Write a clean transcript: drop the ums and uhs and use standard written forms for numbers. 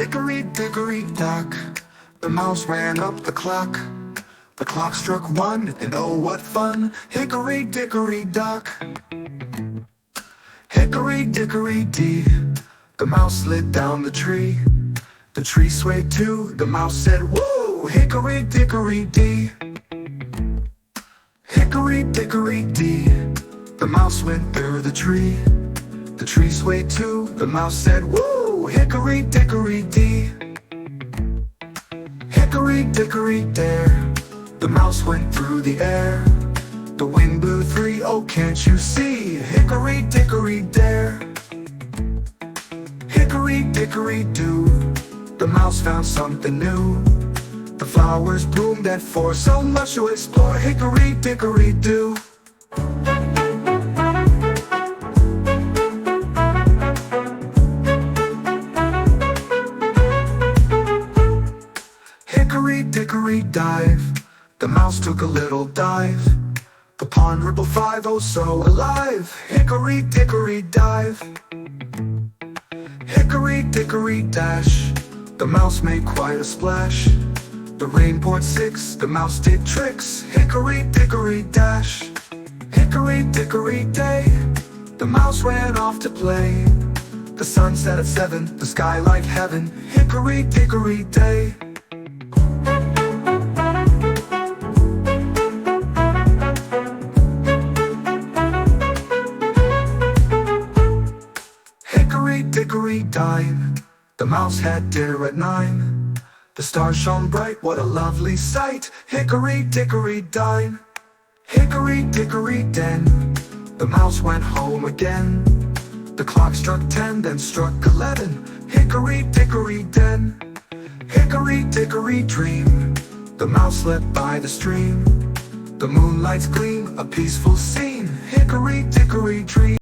Hickory Dickory Dock, the mouse ran up the clock. The clock struck one, and oh what fun! Hickory Dickory Dock. Hickory Dickory Dee, the mouse slid down the tree. The tree swayed too, the mouse said woo! Hickory Dickory Dee. Hickory Dickory Dee, the mouse went through the tree. The tree swayed too, the mouse said woo! Hickory Dickory Dee. Hickory Dickory Dare, the mouse went through the air. The wind blew three, oh can't you see? Hickory Dickory Dare. Hickory Dickory Do, the mouse found something new. The flowers bloomed at four, so much to explore. Hickory Dickory Do. Hickory Dickory Dive, the mouse took a little dive. The pond rippled five, oh so alive. Hickory Dickory Dive. Hickory Dickory Dash, the mouse made quite a splash. The rain poured six, the mouse did tricks. Hickory Dickory Dash. Hickory Dickory Day, the mouse ran off to play. The sun set at seven, the sky like heaven. Hickory Dickory Day. Hickory Dickory Dine, the mouse had dinner at 9. The stars shone bright, what a lovely sight. Hickory Dickory Dine. Hickory Dickory Den, the mouse went home again. The clock struck 10, then struck 11. Hickory Dickory Den. Hickory Dickory Dream, the mouse slept by the stream. The moonlight's gleam, a peaceful scene. Hickory Dickory Dream.